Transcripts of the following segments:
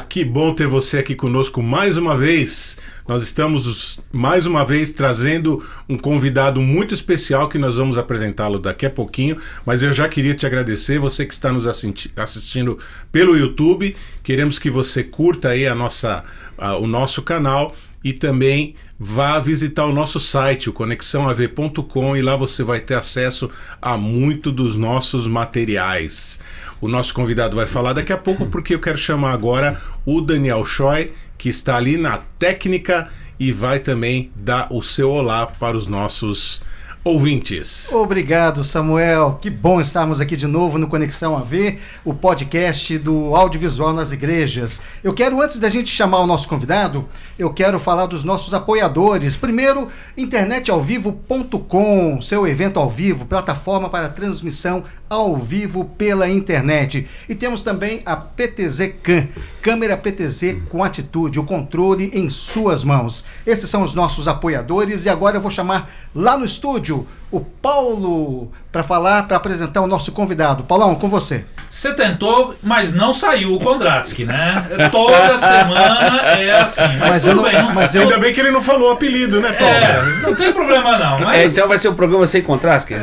que bom ter você aqui conosco mais uma vez. Nós estamos mais uma vez trazendo um convidado muito especial que nós vamos apresentá-lo daqui a pouquinho, mas eu já queria te agradecer, você que está nos assistindo pelo YouTube. Queremos que você curta aí o nosso canal e também vá visitar o nosso site, o conexãoav.com, e lá você vai ter acesso a muito dos nossos materiais. O nosso convidado vai falar daqui a pouco, porque eu quero chamar agora o Daniel Choi, que está ali na técnica e vai também dar o seu olá para os nossos ouvintes. Obrigado, Samuel. Que bom estarmos aqui de novo no Conexão AV, o podcast do audiovisual nas igrejas. Eu quero, antes da gente chamar o nosso convidado, eu quero falar dos nossos apoiadores. Primeiro, internetalvivo.com, seu evento ao vivo, plataforma para transmissão ao vivo pela internet. E temos também a PTZ Cam, câmera PTZ com atitude, o controle em suas mãos. Esses são os nossos apoiadores e agora eu vou chamar lá no estúdio o Paulo para apresentar o nosso convidado. Paulão, com você. Você tentou, mas não saiu o Kondratsky, né? Toda semana é assim, mas tudo bem. Ainda bem que ele não falou o apelido, né, Paulo? Não tem problema não. Mas... então vai ser um programa sem Kondratsky?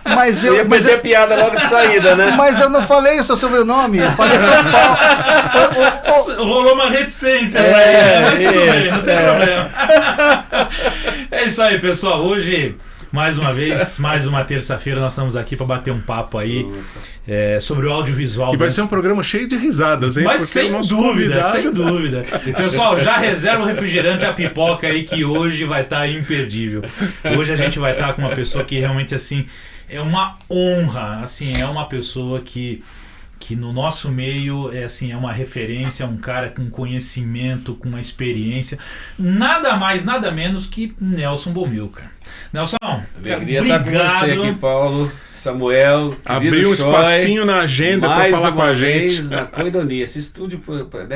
Mas eu ia perder a piada logo de saída, né? Mas eu não falei o seu sobrenome, eu falei São Paulo. Rolou uma reticência aí, mas tudo bem, não tem problema. É isso aí, pessoal. Hoje, mais uma vez, mais uma terça-feira, nós estamos aqui para bater um papo aí sobre o audiovisual. E vai ser um programa cheio de risadas, hein? Mas sem dúvida, sem dúvida. Pessoal, já reserva o refrigerante, a pipoca aí, que hoje vai estar imperdível. Hoje a gente vai estar com uma pessoa que realmente, assim, é uma honra, assim, é uma pessoa que no nosso meio é uma referência, um cara com conhecimento, com uma experiência, nada mais, nada menos que Nelson Bomilcar. Nelson, alegria estar com você aqui, Paulo, Samuel, abriu um espacinho na agenda para falar com a gente. Na Koinonia, esse estúdio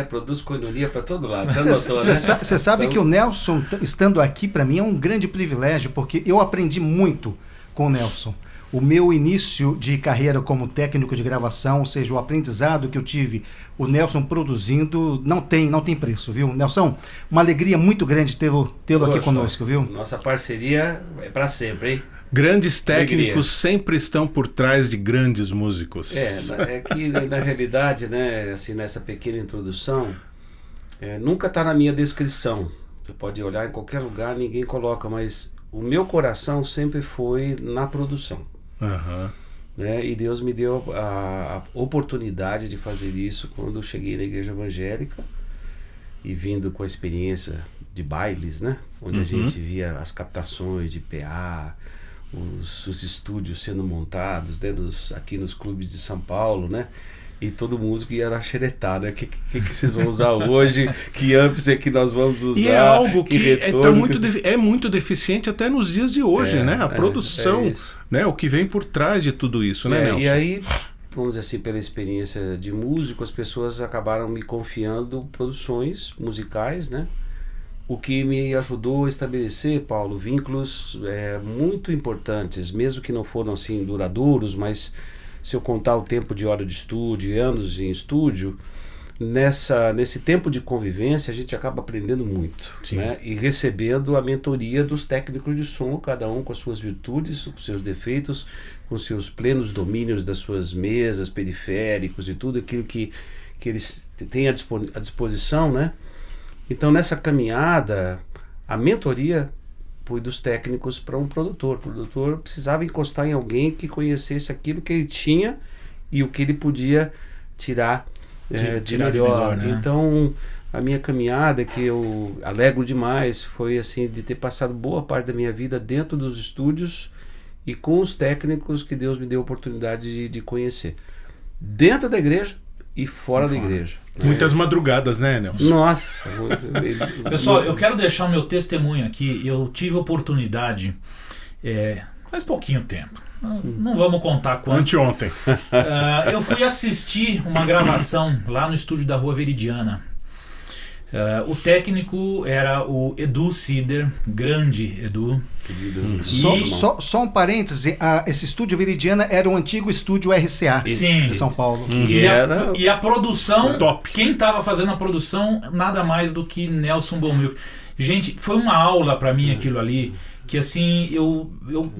produz Koinonia para todo lado. Você sabe que o Nelson, estando aqui, para mim é um grande privilégio, porque eu aprendi muito com o Nelson. O meu início de carreira como técnico de gravação, ou seja, o aprendizado que eu tive, o Nelson produzindo, não tem preço, viu? Nelson, uma alegria muito grande tê-lo aqui conosco, viu? Nossa parceria é para sempre, hein? Grandes técnicos sempre estão por trás de grandes músicos. É que na realidade, né, assim, nessa pequena introdução, nunca está na minha descrição. Você pode olhar em qualquer lugar, ninguém coloca, mas o meu coração sempre foi na produção. Uhum. Né? E Deus me deu a oportunidade de fazer isso quando eu cheguei na igreja evangélica e vindo com a experiência de bailes, né? Onde a gente via as captações de PA, os estúdios sendo montados, né? Aqui nos clubes de São Paulo, né? E todo músico ia na xeretar, né? O que vocês vão usar hoje? Que amps é que nós vamos usar? E é algo que é muito deficiente até nos dias de hoje, né? A produção, né? O que vem por trás de tudo isso, né, Nelson? E aí, vamos dizer assim, pela experiência de músico, as pessoas acabaram me confiando produções musicais, né? O que me ajudou a estabelecer, Paulo, vínculos muito importantes, mesmo que não foram assim duradouros, mas se eu contar o tempo de hora de estúdio, anos em estúdio, nesse tempo de convivência a gente acaba aprendendo muito, né? E recebendo a mentoria dos técnicos de som, cada um com as suas virtudes, com seus defeitos, com seus plenos domínios das suas mesas, periféricos e tudo aquilo que eles têm à disposição, né? Então nessa caminhada, a mentoria foi dos técnicos para um produtor. O produtor precisava encostar em alguém que conhecesse aquilo que ele tinha e o que ele podia tirar de melhor. Né? Então, a minha caminhada, que eu alegro demais, foi assim de ter passado boa parte da minha vida dentro dos estúdios e com os técnicos que Deus me deu a oportunidade de conhecer. Dentro da igreja e fora da igreja. Muitas madrugadas, né, Nelson? Nossa! Pessoal, eu quero deixar o meu testemunho aqui. Eu tive a oportunidade faz pouquinho tempo. Não vamos contar quanto. Anteontem. Eu fui assistir uma gravação lá no estúdio da Rua Veridiana. O técnico era o Edu Sider, grande Edu. Só um parêntese, esse estúdio Veridiana era o antigo estúdio RCA de São Paulo. E a produção, top. Quem estava fazendo a produção, nada mais do que Nelson Bomilk. Gente, foi uma aula para mim aquilo ali, que assim, eu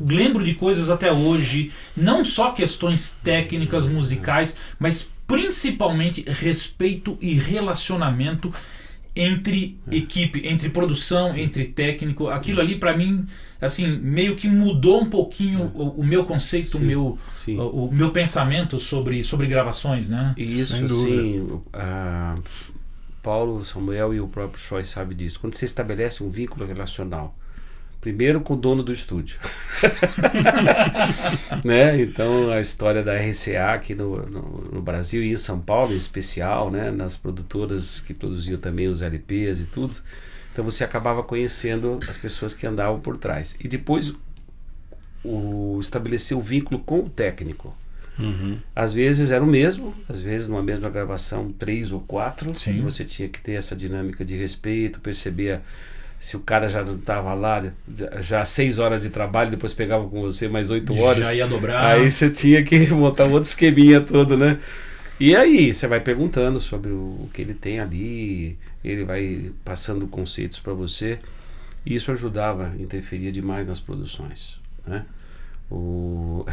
lembro de coisas até hoje, não só questões técnicas, musicais, mas principalmente respeito e relacionamento entre equipe, entre produção, entre técnico. Aquilo ali para mim, assim, meio que mudou um pouquinho o meu conceito, o meu pensamento sobre gravações, né? Isso, assim, Paulo, Samuel e o próprio Choi sabe disso. Quando você estabelece um vínculo relacional, primeiro com o dono do estúdio, né? Então a história da RCA aqui no Brasil e em São Paulo em especial, né? Nas produtoras que produziam também os LPs e tudo, então você acabava conhecendo as pessoas que andavam por trás e depois estabelecer o vínculo com o técnico. Às vezes era o mesmo, às vezes numa mesma gravação 3 ou 4, e você tinha que ter essa dinâmica de respeito, perceber se o cara já não estava lá, já 6 horas de trabalho, depois pegava com você mais 8 horas. Já ia dobrar. Aí você tinha que montar outro esqueminha todo, né? E aí você vai perguntando sobre o que ele tem ali, ele vai passando conceitos para você. E isso ajudava, interferia demais nas produções, né?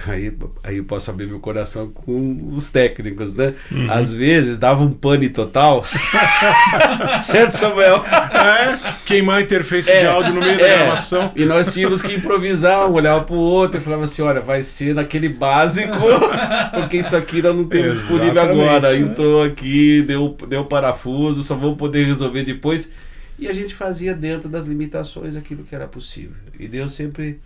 Aí eu posso abrir meu coração com os técnicos, né? Às vezes dava um pane total. Certo, Samuel? Queimar a interface de áudio no meio da gravação. E nós tínhamos que improvisar, um olhava pro outro e falava assim, olha, vai ser naquele básico, porque isso aqui nós não temos disponível agora. Entrou aqui, deu parafuso, só vamos poder resolver depois. E a gente fazia dentro das limitações aquilo que era possível. E Deus sempre...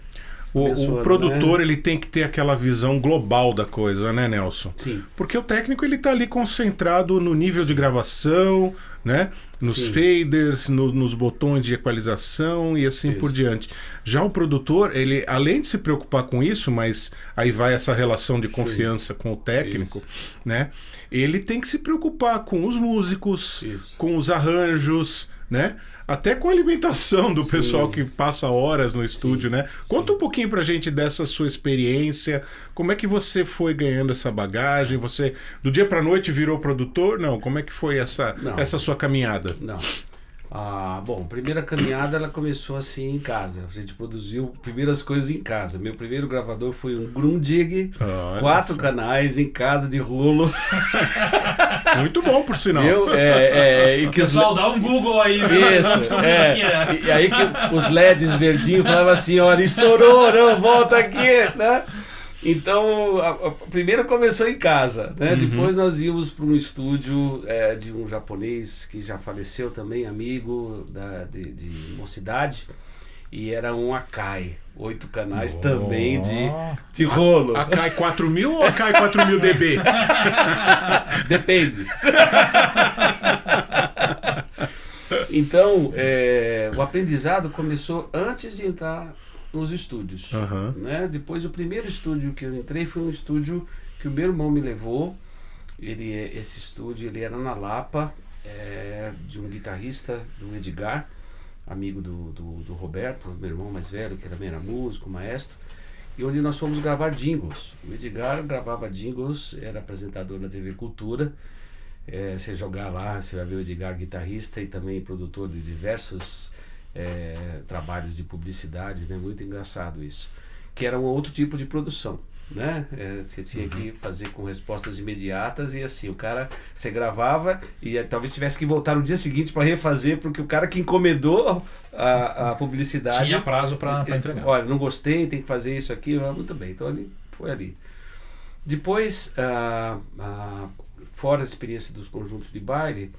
O produtor, né? Ele tem que ter aquela visão global da coisa, né, Nelson? Sim. Porque o técnico, ele tá ali concentrado no nível de gravação, né? Nos faders, nos botões de equalização e assim por diante. Já o produtor, ele, além de se preocupar com isso, mas aí vai essa relação de confiança com o técnico, né? Ele tem que se preocupar com os músicos, com os arranjos, né? Até com a alimentação do pessoal que passa horas no estúdio, né? Conta um pouquinho pra gente dessa sua experiência, como é que você foi ganhando essa bagagem, você do dia pra noite virou produtor? Não, como é que foi essa sua caminhada? Não. Bom, a primeira caminhada ela começou assim em casa. A gente produziu primeiras coisas em casa. Meu primeiro gravador foi um Grundig, 4 canais em casa de rolo. Muito bom, por sinal. E que pessoal, dá um Google aí. Isso, E aí que os LEDs verdinhos falavam assim, olha, estourou, não, volta aqui, né? Então, primeiro começou em casa, né? Depois nós íamos para um estúdio de um japonês que já faleceu também, amigo de mocidade, e era um Akai, 8 canais também de rolo. Akai 4000 ou Akai 4000 dB? Depende. Então, o aprendizado começou antes de entrar nos estúdios, né? Depois o primeiro estúdio que eu entrei foi um estúdio que o meu irmão me levou. Esse estúdio ele era na Lapa, de um guitarrista, do Edgar, amigo do Roberto, meu irmão mais velho, que também era músico, maestro, e onde nós fomos gravar jingles. O Edgar gravava jingles, era apresentador da TV Cultura. Você jogar lá, você vai ver o Edgar guitarrista e também produtor de diversos trabalhos de publicidade, né? Muito engraçado isso, que era um outro tipo de produção, né? Você tinha que fazer com respostas imediatas e assim, o cara, você gravava e talvez tivesse que voltar no dia seguinte para refazer, porque o cara que encomendou a publicidade tinha prazo para entregar. Olha, não gostei, tem que fazer isso aqui, muito bem, então ele foi ali. Depois, fora a experiência dos conjuntos de baile,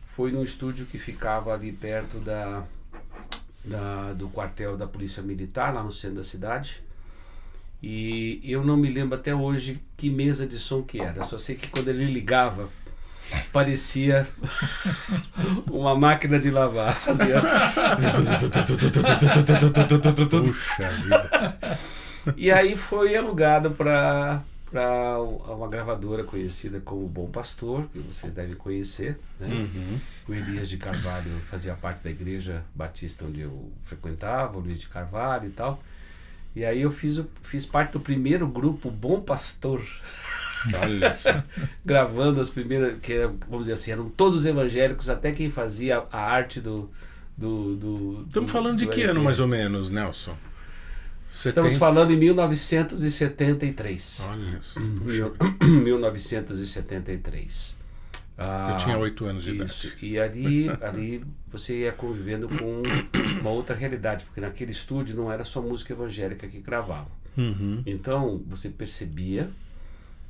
foi num estúdio que ficava ali perto do quartel da Polícia Militar, lá no centro da cidade, e eu não me lembro até hoje que mesa de som que era, só sei que quando ele ligava parecia uma máquina de lavar, fazia Puxa vida. E aí foi alugado para para uma gravadora conhecida como Bom Pastor, que vocês devem conhecer, né? O Elias de Carvalho fazia parte da igreja batista onde eu frequentava, o Luiz de Carvalho e tal. E aí eu fiz parte do primeiro grupo Bom Pastor. Olha só. Gravando as primeiras, que vamos dizer assim, eram todos evangélicos, até quem fazia a arte do Estamos falando de que ano mais ou menos, Nelson? Estamos falando em 1973. Olha só. 1973. Eu tinha 8 anos de Isso. idade. E ali você ia convivendo com uma outra realidade, porque naquele estúdio não era só música evangélica que gravava. Então você percebia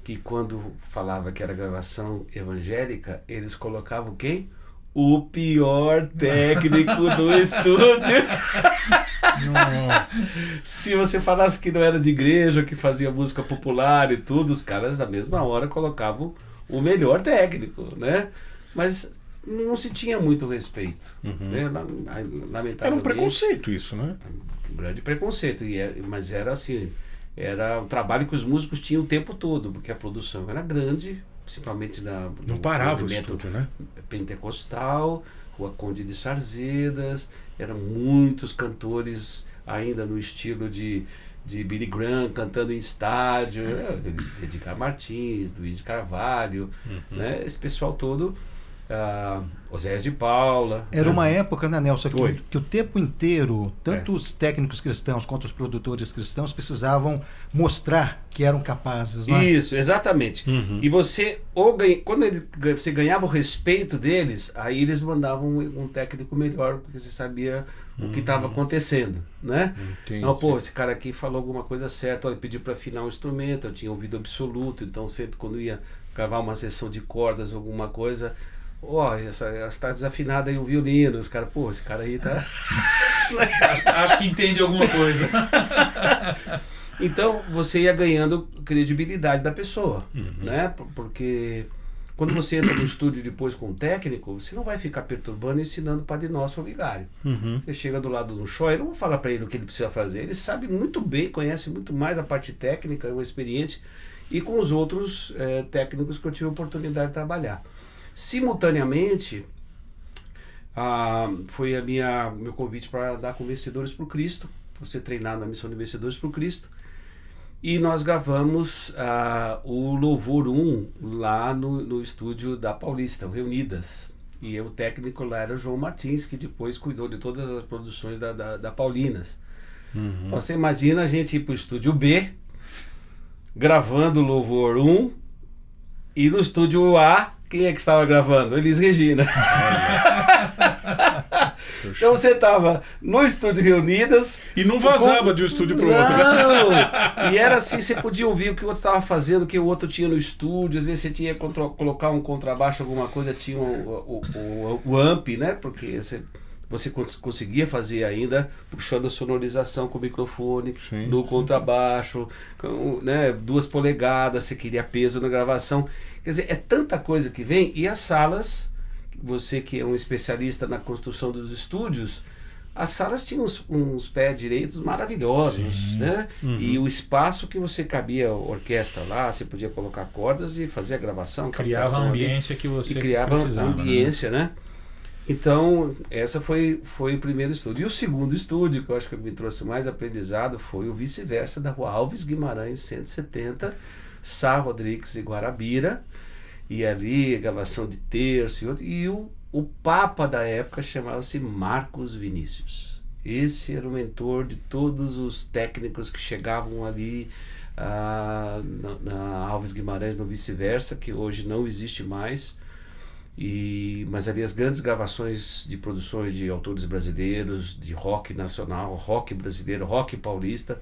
que quando falava que era gravação evangélica, eles colocavam quem? O pior técnico do estúdio. Se você falasse que não era de igreja, que fazia música popular e tudo, os caras na mesma hora colocavam o melhor técnico, né? Mas não se tinha muito respeito, né? Lamentavelmente, Era um preconceito isso, né? Um grande preconceito, mas era assim, era um trabalho que os músicos tinham o tempo todo, porque a produção era grande, principalmente não parava o estúdio, né? Pentecostal, Rua Conde de Sarzedas, eram muitos cantores ainda no estilo de Billy Graham, cantando em estádio, Edgar Martins, Luiz de Carvalho, né? Esse pessoal todo, Oséias de Paula. Era uma época, né, Nelson, Foi. que o tempo inteiro, tanto os técnicos cristãos quanto os produtores cristãos precisavam mostrar que eram capazes, não é? Isso, exatamente. E você, quando você ganhava o respeito deles, aí eles mandavam um técnico melhor, porque você sabia o que estava acontecendo, né? Não, pô, esse cara aqui falou alguma coisa certa, olha, pediu para afinar um instrumento, eu tinha ouvido absoluto, então sempre quando ia gravar uma sessão de cordas, alguma coisa, está desafinada aí o violino, os caras, pô, esse cara aí tá... Acho que entende alguma coisa. Então você ia ganhando credibilidade da pessoa, né? Porque quando você entra no estúdio depois com um técnico, você não vai ficar perturbando e ensinando o Padre Nosso ou Vigário. Você chega do lado do show, eu não vou falar para ele o que ele precisa fazer. Ele sabe muito bem, conhece muito mais a parte técnica, é um experiente, e com os outros técnicos que eu tive a oportunidade de trabalhar. Simultaneamente, foi meu convite para dar com Vencedores por Cristo, por ser treinado na missão de Vencedores por Cristo. E nós gravamos o Louvor 1 lá no estúdio da Paulista, o Reunidas. E o técnico lá era o João Martins, que depois cuidou de todas as produções da Paulinas. Você imagina a gente ir para o estúdio B, gravando o Louvor 1, e no estúdio A, quem é que estava gravando? Elis Regina. Então você estava no estúdio Reunidas e não vazava de um estúdio para o outro. Não! E era assim, você podia ouvir o que o outro estava fazendo, o que o outro tinha no estúdio. Às vezes você tinha que colocar um contrabaixo, alguma coisa, tinha o amp, né? Porque você conseguia fazer ainda puxando a sonorização com o microfone, no contrabaixo, né? 2 polegadas, você queria peso na gravação. Quer dizer, é tanta coisa que vem. E as salas, você que é um especialista na construção dos estúdios, as salas tinham uns pés direitos maravilhosos, né? E o espaço que você cabia a orquestra lá, você podia colocar cordas e fazer a gravação. Criava a ambiência que você precisava. A ambiência, né? Então, essa foi o primeiro estúdio. E o segundo estúdio, que eu acho que me trouxe mais aprendizado, foi o Vice-Versa, da Rua Alves Guimarães 170, Sá Rodrigues e Guarabira. E ali, gravação de terço e outro. E o Papa da época chamava-se Marcos Vinícius. Esse era o mentor de todos os técnicos que chegavam ali na Alves Guimarães, no Vice-Versa, que hoje não existe mais. Mas ali as grandes gravações de produções de autores brasileiros, de rock nacional, rock brasileiro, rock paulista,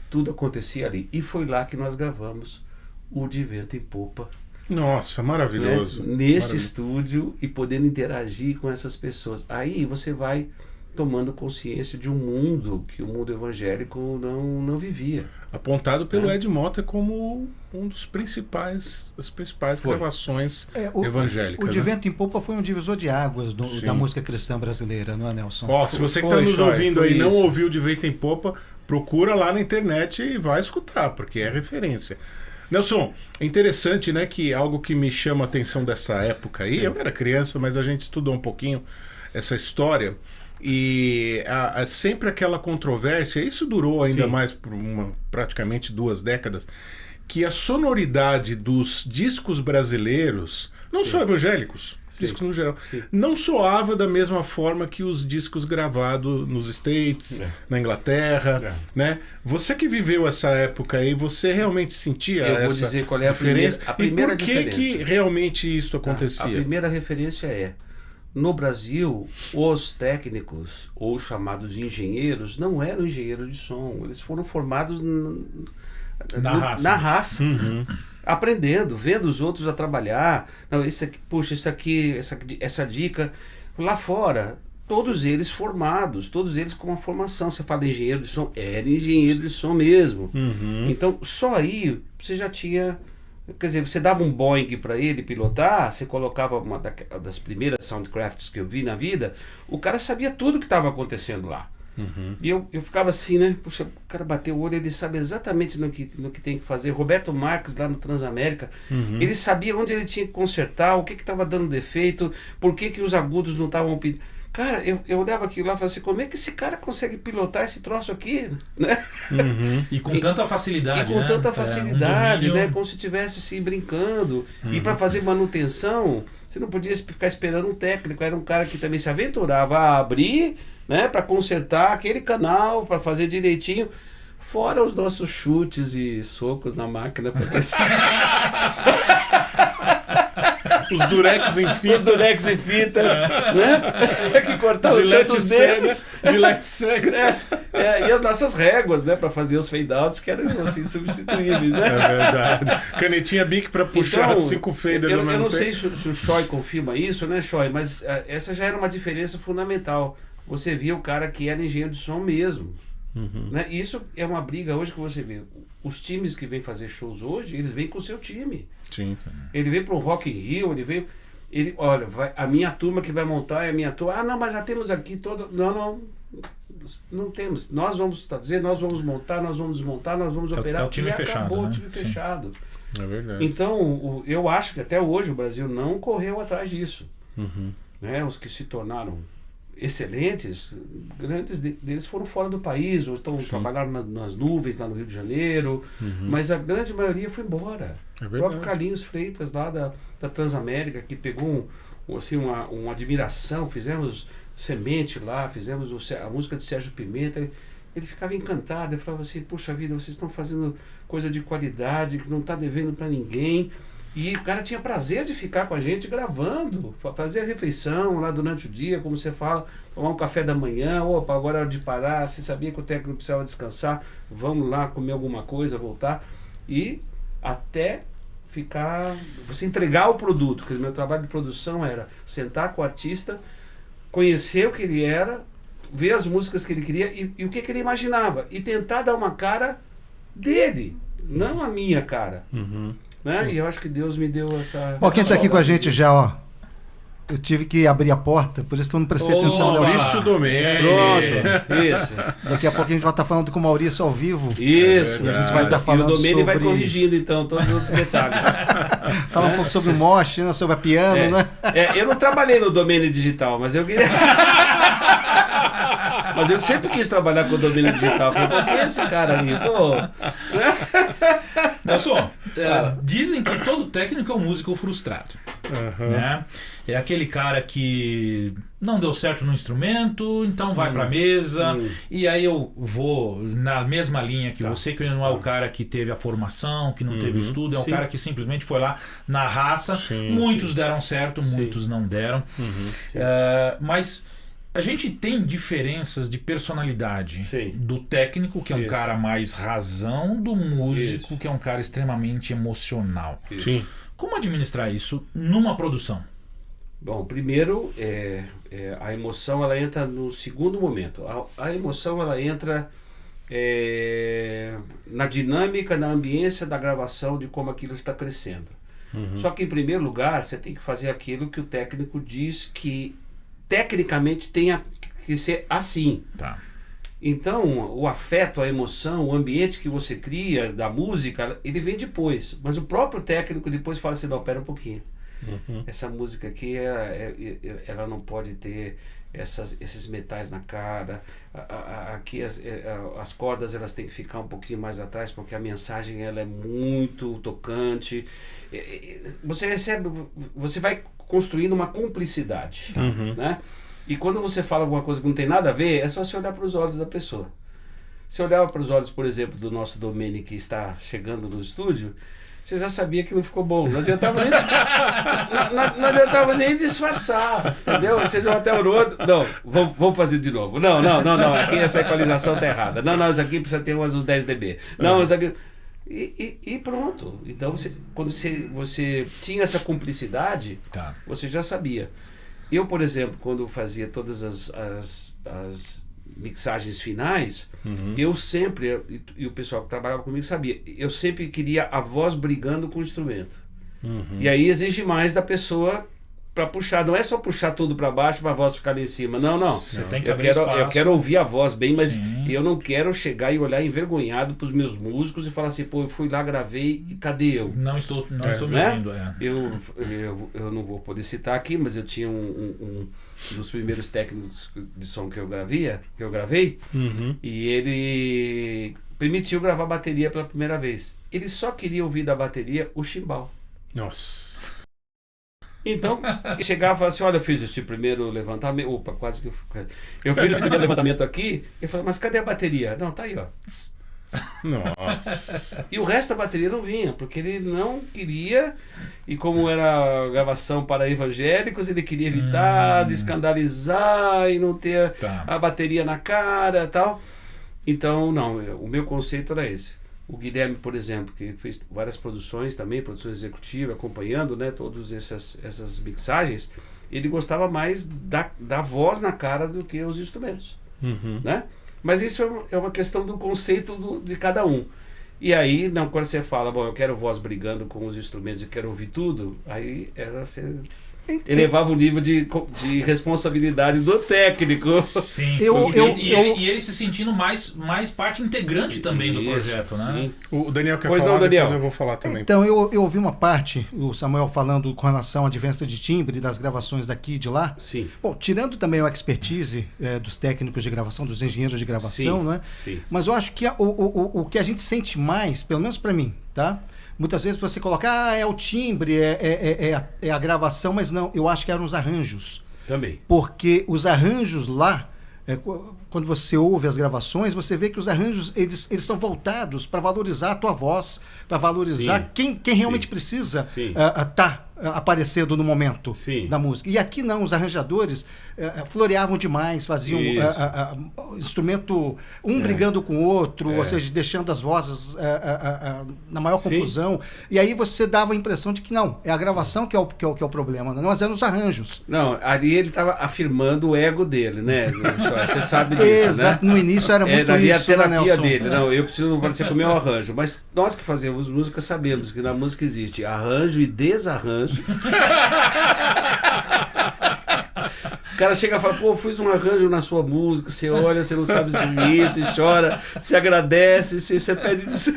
tudo acontecia ali. E foi lá que nós gravamos o De Vento em Popa. Nossa, maravilhoso. Né? Nesse estúdio e podendo interagir com essas pessoas. Aí você vai tomando consciência de um mundo que o mundo evangélico não vivia. Apontado pelo Ed Mota como um dos principais gravações evangélicas. O De Vento em Popa foi um divisor de águas da música cristã brasileira, não é, Nelson? Se você que está nos ouvindo aí não ouviu De Vento em Popa, procura lá na internet e vai escutar, porque é referência. Nelson, é interessante, né, que algo que me chama a atenção dessa época aí, eu era criança, mas a gente estudou um pouquinho essa história, e sempre aquela controvérsia, isso durou ainda mais por praticamente 2 décadas, que a sonoridade dos discos brasileiros, não só evangélicos, discos no geral, não soava da mesma forma que os discos gravados nos States, na Inglaterra, né? Você que viveu essa época aí, você realmente sentia essa vou dizer qual é diferença? A primeira e por que realmente isso acontecia? A primeira referência é: no Brasil, os técnicos, ou chamados engenheiros, não eram engenheiros de som. Eles foram formados na raça. Aprendendo, vendo os outros a trabalhar. Não, isso aqui, puxa, isso aqui, essa dica. Lá fora, todos eles formados, todos eles com uma formação. Você fala engenheiro de som, era engenheiro de som mesmo. Então, só aí você já tinha... Quer dizer, você dava um Boeing para ele pilotar, você colocava uma das primeiras Soundcrafts que eu vi na vida, o cara sabia tudo que estava acontecendo lá. E eu ficava assim, né? Puxa, o cara bateu o olho, ele sabe exatamente no que tem que fazer. Roberto Marques, lá no Transamérica, ele sabia onde ele tinha que consertar, o que estava dando defeito, por que os agudos não estavam pedindo. Cara, eu olhava aquilo lá e falava assim, como é que esse cara consegue pilotar esse troço aqui? Né? E com tanta facilidade, E com tanta facilidade, né? Como se estivesse assim, brincando. E para fazer manutenção, você não podia ficar esperando um técnico, era um cara que também se aventurava a abrir, né, para consertar aquele canal, para fazer direitinho, fora os nossos chutes e socos na máquina. Os durex em fita. Os durex em fita, né? Que cortavam tantos dedos. Gillette cega. E as nossas réguas, né, para fazer os fade-outs, que eram assim, substituíveis, né? É verdade. Canetinha Bic para puxar então, 5 faders ao mesmo tempo. Eu não sei se o Choi confirma isso, né, Choi? Mas essa já era uma diferença fundamental. Você via o cara que era engenheiro de som mesmo. Né? Isso é uma briga hoje que você vê. Os times que vêm fazer shows hoje, eles vêm com o seu time. Sim. Ele vem para o Rock in Rio, olha, a minha turma que vai montar é a minha turma. Ah, não, mas já temos aqui todo... Não temos. Nós vamos fazer, nós vamos montar, nós vamos desmontar, nós vamos operar. É o time fechado, acabou, né? O time fechado. É verdade. Então, eu acho que até hoje o Brasil não correu atrás disso. Né? Os que se tornaram excelentes, grandes deles foram fora do país, ou estão trabalhando nas nuvens lá no Rio de Janeiro, mas a grande maioria foi embora. O próprio Carlinhos Freitas lá da Transamérica, que pegou assim, uma admiração, fizemos Semente lá, fizemos a música de Sérgio Pimenta, ele ficava encantado, ele falava assim, puxa vida, vocês estão fazendo coisa de qualidade, que não está devendo para ninguém. E o cara tinha prazer de ficar com a gente gravando, fazer a refeição lá durante o dia, como você fala, tomar um café da manhã, opa, agora é hora de parar, você sabia que o técnico precisava descansar, vamos lá comer alguma coisa, voltar, e até você entregar o produto, porque o meu trabalho de produção era sentar com o artista, conhecer o que ele era, ver as músicas que ele queria e o que ele imaginava, e tentar dar uma cara dele, não a minha cara. Né? E eu acho que Deus me deu essa... Ó, quem está aqui com a gente já, ó. Eu tive que abrir a porta, por isso que eu não prestei atenção. Maurício Domênico. Pronto, isso. Daqui a pouco a gente vai estar falando com o Maurício ao vivo. Isso. E a gente vai estar falando e o Domênico sobre... vai corrigindo, então, todos os outros detalhes. Falar um pouco sobre o Mosh, né? Sobre a piano, né? Eu não trabalhei no domínio digital, mas eu queria... Mas eu sempre quis trabalhar com o domínio digital. Falei, por que esse cara aí? Pô... Nelson, dizem que todo técnico é um músico frustrado. Né? É aquele cara que não deu certo no instrumento, então vai pra mesa, e aí eu vou na mesma linha que você, que não é o cara que teve a formação, que não teve o estudo, é o cara que simplesmente foi lá na raça. Muitos deram certo, muitos não deram. Mas a gente tem diferenças de personalidade do técnico, que é um cara mais razão, do músico, que é um cara extremamente emocional. Sim. Como administrar isso numa produção? Bom, primeiro, a emoção ela entra no segundo momento. A emoção ela entra na dinâmica, na ambiência da gravação, de como aquilo está crescendo. Só que, em primeiro lugar, você tem que fazer aquilo que o técnico diz que tecnicamente tenha que ser assim. Então, o afeto, a emoção, o ambiente que você cria da música, ele vem depois. Mas o próprio técnico depois fala assim, não, pera um pouquinho. Essa música aqui, ela não pode ter esses metais na cara. Aqui as cordas elas têm que ficar um pouquinho mais atrás, porque a mensagem ela é muito tocante. Você vai construindo uma cumplicidade, né? E quando você fala alguma coisa que não tem nada a ver, é só você olhar para os olhos da pessoa. Se olhar para os olhos, por exemplo, do nosso Domênico que está chegando no estúdio, você já sabia que não ficou bom. Não adiantava nem, não adiantava nem disfarçar, entendeu? Você já até orou. Não, vamos fazer de novo. Não. Aqui essa equalização tá errada. Não, isso aqui precisa ter uns 10 dB. Não, isso aqui... E pronto. Então, quando você tinha essa cumplicidade, você já sabia. Eu, por exemplo, quando fazia todas as mixagens finais, eu sempre, e o pessoal que trabalhava comigo sabia, eu sempre queria a voz brigando com o instrumento. E aí exige mais da pessoa para puxar, não é só puxar tudo para baixo para a voz ficar ali em cima, não. Você tem que eu quero ouvir a voz bem, mas eu não quero chegar e olhar envergonhado para os meus músicos e falar assim, pô, eu fui lá, gravei e cadê eu? Não estou me ouvindo. Eu não vou poder citar aqui, mas eu tinha um dos primeiros técnicos de som que eu gravei, e ele permitiu gravar bateria pela primeira vez. Ele só queria ouvir da bateria o chimbal. Nossa. Então, ele chegava e falava assim, olha, eu fiz esse primeiro levantamento, opa, quase que eu fiz esse primeiro levantamento aqui, eu falei, mas cadê a bateria? Não, tá aí, ó. Nossa. E o resto da bateria não vinha, porque ele não queria, e como era gravação para evangélicos, ele queria evitar de escandalizar e não ter a bateria na cara e tal. Então, não, o meu conceito era esse. O Guilherme, por exemplo, que fez várias produções também, produção executiva, acompanhando, né, todas essas mixagens, ele gostava mais da voz na cara do que os instrumentos, né? Mas isso é uma questão do conceito de cada um. E aí, não, quando você fala, bom, eu quero voz brigando com os instrumentos e quero ouvir tudo, aí era você... elevava o nível de responsabilidade do técnico. Sim. E ele se sentindo mais parte integrante também do projeto, né? Sim. O Daniel quer falar, não, Daniel. Depois eu vou falar também. Então, eu ouvi uma parte, o Samuel falando com relação à diferença de timbre das gravações daqui e de lá. Sim. Bom, tirando também a expertise dos técnicos de gravação, dos engenheiros de gravação, né? Sim. Mas eu acho que o que a gente sente mais, pelo menos para mim, tá? Muitas vezes você coloca, é o timbre, é a gravação, mas não, eu acho que eram os arranjos. Também. Porque os arranjos lá, quando você ouve as gravações, você vê que os arranjos eles estão voltados para valorizar a tua voz, para valorizar quem realmente precisa estar aparecendo no momento da música. E aqui não, os arranjadores floreavam demais, faziam instrumento brigando com o outro, ou seja, deixando as vozes na maior confusão. E aí você dava a impressão de que não, é a gravação que é o problema, não, mas eram os arranjos. Não, ali ele estava afirmando o ego dele, né? Você sabe disso, exato, né? No início era muito ali isso, a terapia né, dele. Não, eu preciso parecer com o meu arranjo. Mas nós que fazemos música sabemos que na música existe arranjo e desarranjo. O cara chega e fala, pô, fiz um arranjo na sua música, você olha, você não sabe se rir, você chora, você agradece, você pede disso.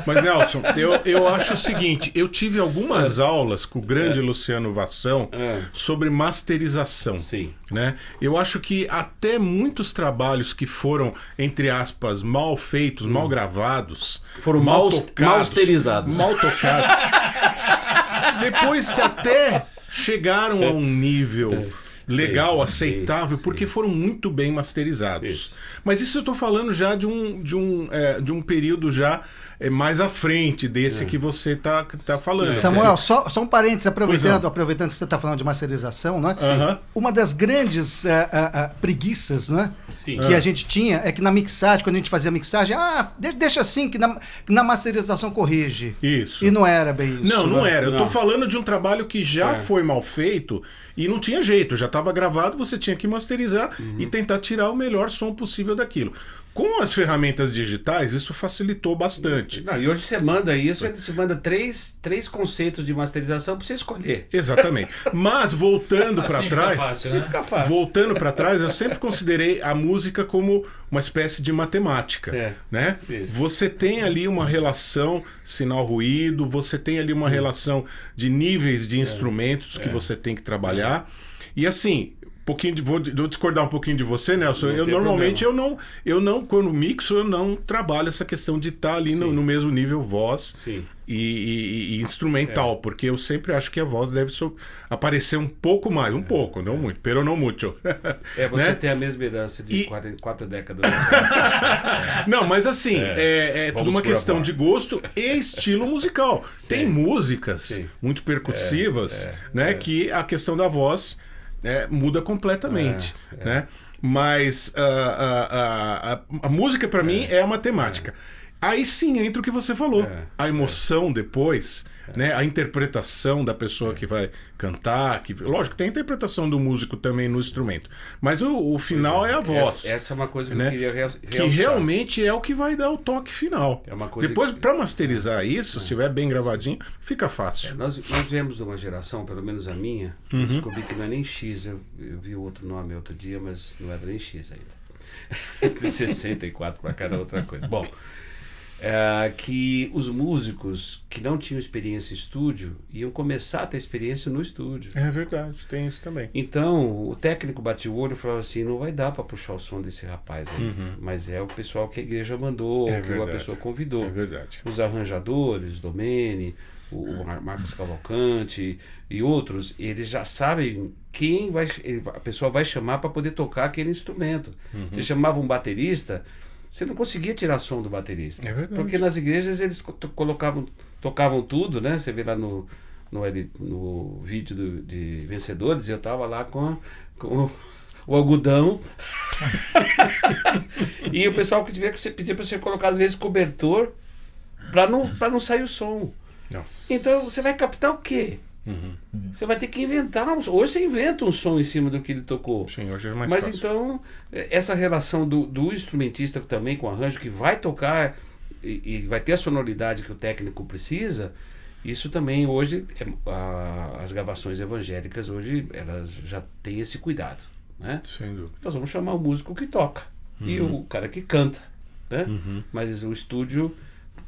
Mas, Nelson, eu acho o seguinte, eu tive algumas aulas com o grande Luciano Vassão sobre masterização. Sim. Né? Eu acho que até muitos trabalhos que foram, entre aspas, mal feitos, mal gravados, foram mal masterizados. Mal tocados. Depois até chegaram a um nível legal, aceitável, porque foram muito bem masterizados. Isso. Mas isso eu estou falando já de um período já mais à frente desse que você tá falando. Samuel, só um parênteses, aproveitando que você está falando de masterização, né? Uma das grandes preguiças, né? Que a gente tinha é que na mixagem, quando a gente fazia mixagem, deixa assim que na masterização corrige. Isso. E não era bem isso. Não era. Eu tô falando de um trabalho que já foi mal feito e não tinha jeito, já estava gravado, você tinha que masterizar e tentar tirar o melhor som possível daquilo. Com as ferramentas digitais, isso facilitou bastante. Não, e hoje você manda isso, você manda três conceitos de masterização para você escolher. Exatamente. Mas voltando para Assim trás, fica fácil, Assim né? fica fácil. voltando para trás, eu sempre considerei a música como uma espécie de matemática, né? Isso. Você tem ali uma relação sinal-ruído, você tem ali uma relação de níveis de instrumentos que você tem que trabalhar. E assim, vou discordar um pouquinho de você, Nelson. Não Eu tem normalmente eu não, quando mixo, eu não trabalho essa questão de estar ali no mesmo nível voz Sim. e instrumental, porque eu sempre acho que a voz deve aparecer um pouco mais, pouco, não muito, pero não muito. Você né? tem a mesma herança de 4 décadas. Não, mas assim, é tudo uma questão de gosto e estilo musical. Tem músicas muito percussivas, né, que a questão da voz muda completamente, né? Mas a música para mim é a matemática. Aí sim entra o que você falou, a emoção depois, né? A interpretação da pessoa que vai cantar, lógico, tem a interpretação do músico também no instrumento, mas o final é a voz. Essa é uma coisa que né? eu queria realçar. Que realmente é o que vai dar o toque final. É uma coisa depois, para masterizar isso, se estiver bem gravadinho, fica fácil. Nós viemos de uma geração, pelo menos a minha, eu descobri que não é nem X, eu vi outro nome outro dia, mas não era nem X ainda. De 64 para cá era outra coisa. Bom, que os músicos que não tinham experiência em estúdio iam começar a ter experiência no estúdio. É verdade, tem isso também. Então, o técnico batia o olho e falava assim, não vai dar para puxar o som desse rapaz aí. Mas é o pessoal que a igreja mandou, ou a pessoa convidou. É verdade. Os arranjadores, Domene, o Marcos Cavalcante e outros, eles já sabem a pessoa vai chamar para poder tocar aquele instrumento. Você chamava um baterista, você não conseguia tirar som do baterista. É verdade. Porque nas igrejas eles tocavam tudo, né? Você vê lá no vídeo de vencedores, eu tava lá com o algodão. E o pessoal que pedia para você colocar às vezes cobertor para não sair o som. Nossa. Então você vai captar o quê? Você vai ter que inventar. Hoje você inventa um som em cima do que ele tocou. Sim, hoje é mais Mas fácil. então, essa relação do instrumentista também com o arranjo, que vai tocar e vai ter a sonoridade que o técnico precisa, isso também hoje, as gravações evangélicas hoje, elas já têm esse cuidado, né? Sem dúvida. Nós vamos chamar o músico que toca e o cara que canta, né? Mas o estúdio,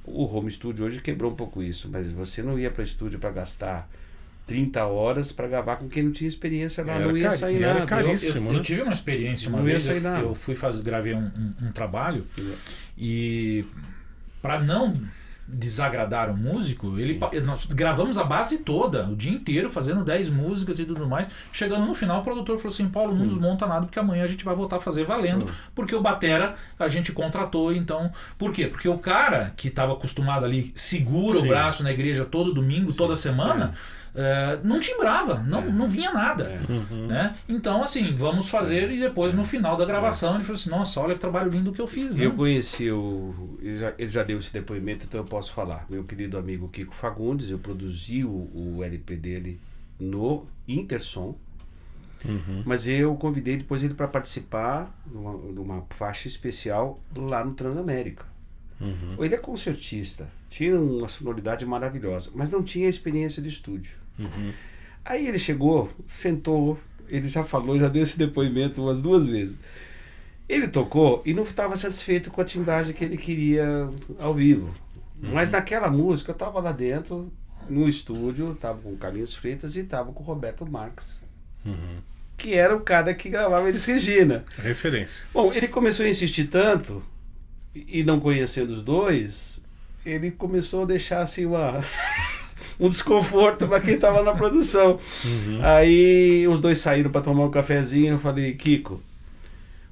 o home studio hoje quebrou um pouco isso, mas você não ia para o estúdio para gastar 30 horas para gravar com quem não tinha experiência lá, não ia sair nada. Era caríssimo, Eu tive uma experiência uma Não ia vez, sair nada. eu gravei um trabalho e para não desagradar o músico, nós gravamos a base toda, o dia inteiro, fazendo 10 músicas e tudo mais. Chegando no final, o produtor falou assim, Paulo, não desmonta nada, porque amanhã a gente vai voltar a fazer valendo, porque o batera a gente contratou, então... Por quê? Porque o cara que estava acostumado ali, segura o braço na igreja todo domingo, toda semana... não timbrava, não vinha nada, né? Então assim, vamos fazer e depois no final da gravação ele falou assim, nossa, olha que trabalho lindo que eu fiz, né? Eu conheci ele já deu esse depoimento, então eu posso falar. Meu querido amigo Kiko Fagundes, eu produzi o LP dele no Intersom, mas eu convidei depois ele para participar de uma faixa especial lá no Transamérica. Ele é concertista, tinha uma sonoridade maravilhosa, mas não tinha experiência de estúdio. Aí ele chegou, sentou, ele já falou, já deu esse depoimento umas 2 vezes. Ele tocou e não estava satisfeito com a timbragem que ele queria ao vivo. Mas naquela música eu estava lá dentro, no estúdio, estava com o Carlinhos Freitas e estava com o Roberto Marques, que era o cara que gravava Elis Regina. Referência. Bom, ele começou a insistir tanto, e não conhecendo os dois, ele começou a deixar assim um desconforto para quem estava na produção. Aí os dois saíram para tomar um cafezinho. Eu falei, Kiko,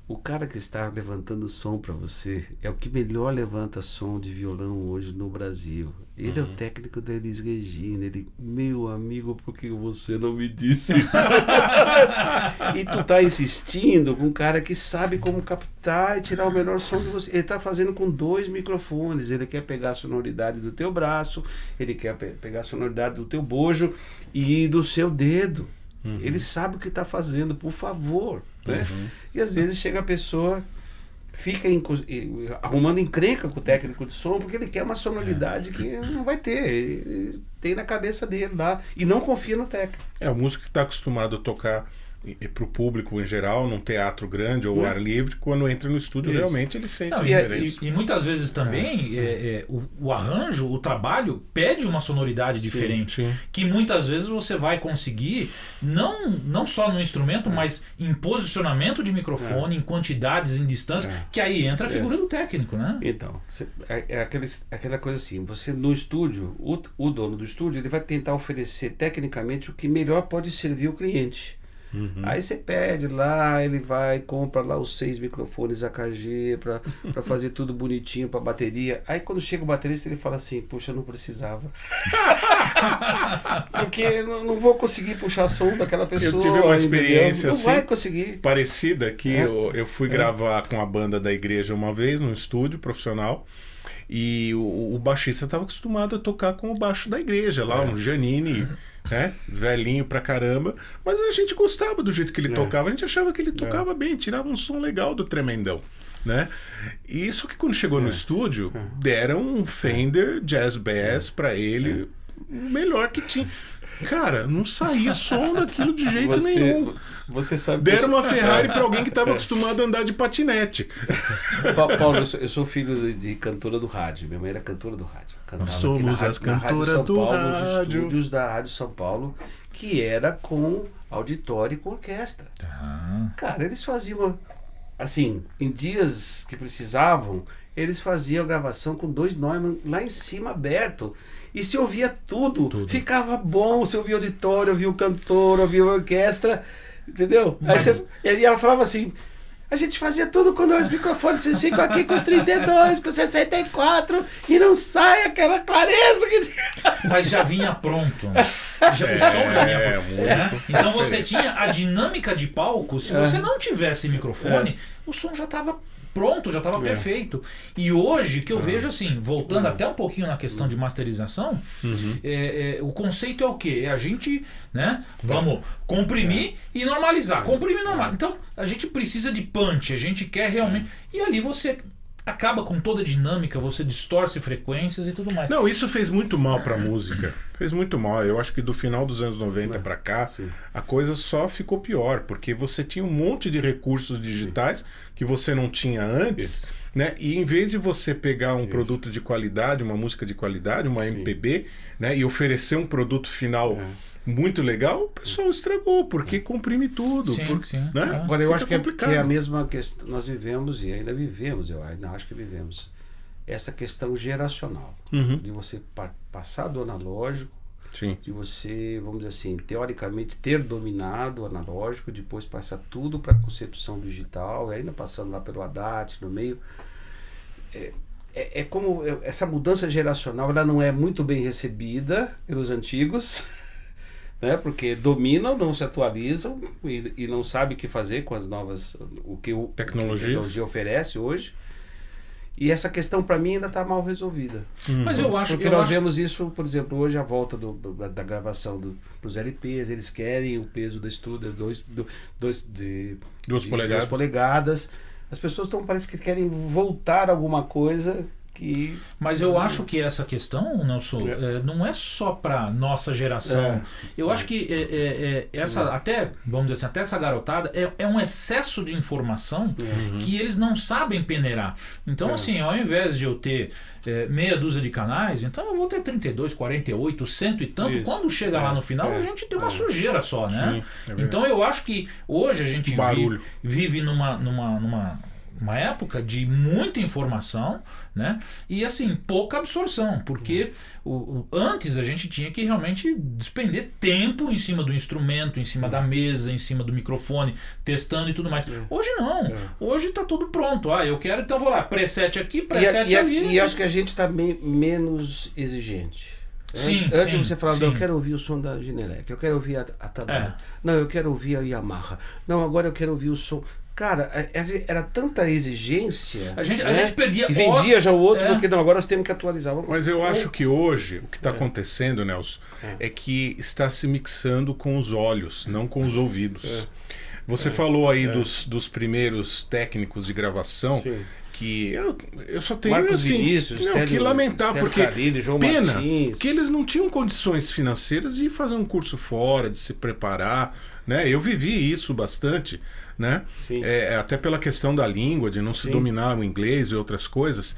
o cara que está levantando som para você é o que melhor levanta som de violão hoje no Brasil. Ele é o técnico da Elis Regina. Ele, meu amigo, por que você não me disse isso? E tu tá insistindo com um cara que sabe como captar e tirar o melhor som de você. Ele tá fazendo com 2 microfones. Ele quer pegar a sonoridade do teu braço, ele quer pegar a sonoridade do teu bojo e do seu dedo. Ele sabe o que está fazendo, por favor, né? E às vezes chega a pessoa fica arrumando encrenca com o técnico de som, porque ele quer uma sonoridade que não vai ter. Ele tem na cabeça dele lá e não confia no técnico. O músico que está acostumado a tocar para o público em geral, num teatro grande ou ar livre, quando entra no estúdio, realmente ele sente a diferença. E muitas vezes também o arranjo, o trabalho pede uma sonoridade diferente, que muitas vezes você vai conseguir não só no instrumento, mas em posicionamento de microfone, em quantidades, em distância, que aí entra a figura do técnico, né? Então, aquela coisa assim, você no estúdio, o dono do estúdio, ele vai tentar oferecer tecnicamente o que melhor pode servir o cliente. Aí você pede lá, ele vai, compra lá os 6 microfones AKG pra fazer tudo bonitinho pra bateria. Aí quando chega o baterista, ele fala assim, puxa, eu não precisava. Porque não vou conseguir puxar som daquela pessoa. Eu tive uma experiência não assim, vai conseguir. parecida, que eu fui gravar com a banda da igreja uma vez, num estúdio profissional. E o baixista estava acostumado a tocar com o baixo da igreja, lá um Giannini, né? Velhinho pra caramba. Mas a gente gostava do jeito que ele tocava, a gente achava que ele tocava bem, tirava um som legal do tremendão, né? E isso que quando chegou no estúdio, deram um Fender Jazz Bass pra ele, o melhor que tinha. Cara, não saía som daquilo de jeito nenhum. Você sabe. Deram uma Ferrari para alguém que estava acostumado a andar de patinete. Paulo, eu sou filho de cantora do rádio. Minha mãe era cantora do rádio. Nós somos as cantoras do rádio. Os estúdios da Rádio São Paulo, que era com auditório e com orquestra. Cara, eles faziam assim, em dias que precisavam, eles faziam a gravação com 2 Neumann lá em cima aberto. E se ouvia tudo. Ficava bom, se ouvia auditório, ouvia o cantor, ouvia a orquestra, entendeu? Aí ela falava assim, a gente fazia tudo com 2 microfones, vocês ficam aqui com 32, com 64 e não sai aquela clareza que... Mas já vinha pronto. O som já vinha pronto. Né? Então você tinha a dinâmica de palco, se você não tivesse microfone, o som já estava pronto, já estava perfeito. E hoje, que eu vejo assim, voltando até um pouquinho na questão de masterização, o conceito é o quê? É a gente, né, vamos comprimir e normalizar. Comprimir e normalizar. Então, a gente precisa de punch, a gente quer realmente... E ali você acaba com toda a dinâmica, você distorce frequências e tudo mais. Não, isso fez muito mal pra música. Fez muito mal. Eu acho que do final dos anos 90 pra cá, a coisa só ficou pior, porque você tinha um monte de recursos digitais que você não tinha antes, né? E em vez de você pegar um produto de qualidade, uma música de qualidade, uma MPB, né, e oferecer um produto final muito legal, o pessoal estragou, porque comprime tudo. Né? Agora, eu acho que é a mesma questão. Nós vivemos, e ainda vivemos, eu ainda acho que vivemos, essa questão geracional. De você passar do analógico, de você, vamos dizer assim, teoricamente ter dominado o analógico, depois passar tudo para a concepção digital, e ainda passando lá pelo ADAT no meio. É como essa mudança geracional, ela não é muito bem recebida pelos antigos, né? Porque dominam, não se atualizam e não sabem o que fazer com as novas, o que a tecnologia oferece hoje. E essa questão, para mim, ainda está mal resolvida. Mas eu acho que nós vemos isso, por exemplo, hoje a volta da gravação para os LPs, eles querem o peso da Studer 2 polegadas. As pessoas parece que querem voltar a alguma coisa que... Mas eu acho que essa questão, Nelson, não é só para nossa geração. Eu acho que até, vamos dizer assim, até essa garotada é um excesso de informação que eles não sabem peneirar. Então, assim, ao invés de eu ter meia dúzia de canais, então eu vou ter 32, 48, 100 e tanto. Isso. Quando chega lá no final, a gente tem uma sujeira só, né? Sim, então eu acho que hoje a gente vive numa época de muita informação, né? E assim, pouca absorção, porque antes a gente tinha que realmente despender tempo em cima do instrumento, em cima da mesa, em cima do microfone, testando e tudo mais. Hoje não. Hoje tá tudo pronto. Eu quero, então vou lá, preset aqui, preset ali. E acho que a gente tá menos exigente. Antes você falava, eu quero ouvir o som da Genelec, eu quero ouvir a Tabata. Não, eu quero ouvir a Yamaha. Não, agora eu quero ouvir o som... Cara, era tanta exigência. A gente perdia. E vendia já o outro, porque não, agora nós temos que atualizar. Mas eu acho que hoje o que está acontecendo, Nelson, é que está se mixando com os olhos, não com os ouvidos. Você falou aí dos primeiros técnicos de gravação. Sim. Que eu só tenho Marcos assim, Vinícius, que lamentar, Estélio porque Carille, João pena Martins. que eles não tinham condições financeiras de fazer um curso fora, de se preparar, né? Eu vivi isso bastante, né? Sim. Até pela questão da língua, de não se dominar o inglês e outras coisas.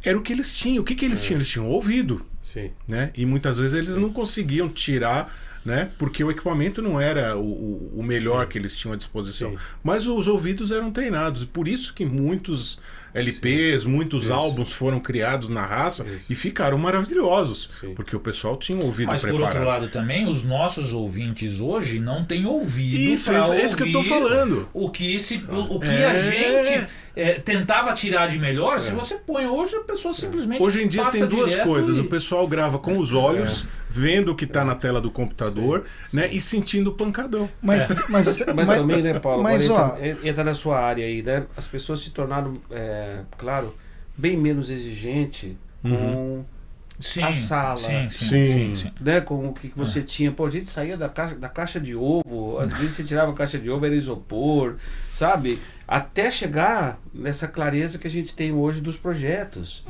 Era o que eles tinham. O que eles tinham? Eles tinham ouvido, Sim. né? E muitas vezes eles não conseguiam tirar, né? Porque o equipamento não era o melhor que eles tinham à disposição. Sim. Mas os ouvidos eram treinados. E por isso que muitos LPs, muitos álbuns foram criados na raça e ficaram maravilhosos. Sim. Porque o pessoal tinha ouvido Mas preparado. por outro lado também, os nossos ouvintes hoje não têm ouvido Isso, pra é isso que eu tô ouvir falando. o que a gente tentava tirar de melhor. Se você põe hoje, a pessoa simplesmente Hoje em dia passa tem duas direto coisas. e- O pessoal grava com os olhos, vendo o que está na tela do computador, né? E sentindo o pancadão. Mas Também, né, Paulo? Mas, Agora entra na sua área aí, né? As pessoas se tornaram, claro, bem menos exigentes com Sim, a sala. Sim. Né, com o que você tinha. Pô, a gente saía da caixa de ovo, às vezes você tirava a caixa de ovo, era isopor, sabe? Até chegar nessa clareza que a gente tem hoje dos projetos.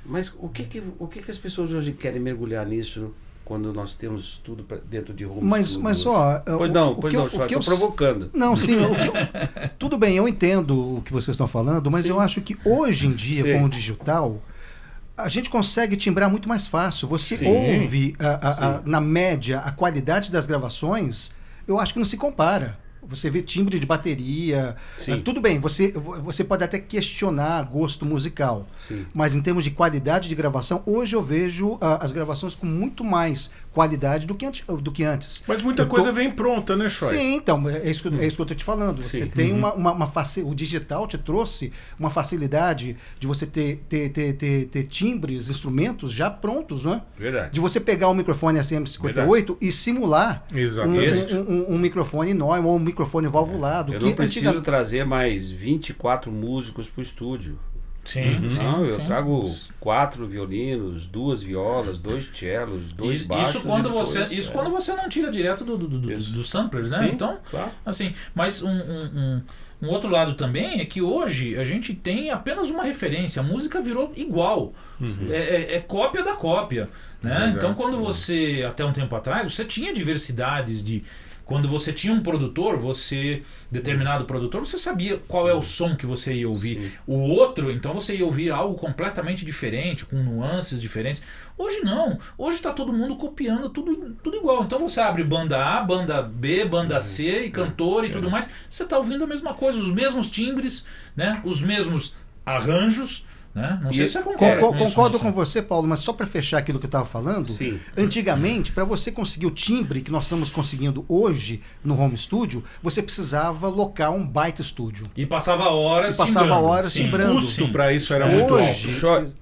Mas o que as pessoas hoje querem mergulhar nisso quando nós temos tudo dentro de home Mas studio? ó, Pois não, estou provocando. Não, sim, tudo bem, eu entendo o que vocês estão falando, mas eu acho que hoje em dia, Sim. com o digital, a gente consegue timbrar muito mais fácil. Você Sim. ouve, na média, a qualidade das gravações, eu acho que não se compara. Você vê timbre de bateria. Sim. Tudo bem, você pode até questionar gosto musical. Sim. Mas em termos de qualidade de gravação, hoje eu vejo as gravações com muito mais qualidade do que antes. Mas muita coisa vem pronta, né, Choi? Sim, então, é isso que eu estou te falando. Você Sim. tem o digital te trouxe uma facilidade de você ter timbres, instrumentos já prontos, né? Verdade. De você pegar um microfone SM58 e simular Exatamente. um microfone Neumann ou um microfone valvulado. Eu não preciso trazer mais 24 músicos para o estúdio. Sim, Não, eu sim. trago 4 violinos, 2 violas, 2 cellos, 2 baixos. Isso quando e quando você não tira direto dos samplers, né? Sim, Então, claro. assim, mas um outro lado também é que hoje a gente tem apenas uma referência, a música virou igual, é cópia da cópia, né? Verdade, Então quando você, até um tempo atrás, você tinha diversidades de... Quando você tinha um produtor, determinado produtor, você sabia qual é o som que você ia ouvir. Sim. O outro, então você ia ouvir algo completamente diferente, com nuances diferentes. Hoje não. Hoje está todo mundo copiando tudo igual. Então você abre banda A, banda B, banda C e cantor e tudo mais. Você está ouvindo a mesma coisa, os mesmos timbres, né? Os mesmos arranjos. Né? Não sei se você concorda com isso, Concordo né? com você, Paulo, mas só para fechar aquilo que eu estava falando, Sim. antigamente, para você conseguir o timbre que nós estamos conseguindo hoje no home studio, você precisava locar um baita estúdio. E passava horas timbrando. timbrando. O custo para isso era É. muito alto. Hoje,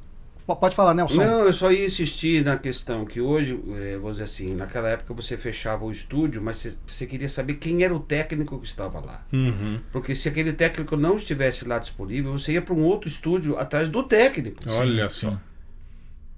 pode falar, Nelson. Não, eu só ia insistir na questão que hoje, vou dizer assim, naquela época você fechava o estúdio, mas você queria saber quem era o técnico que estava lá. Porque se aquele técnico não estivesse lá disponível, você ia para um outro estúdio atrás do técnico. Olha só.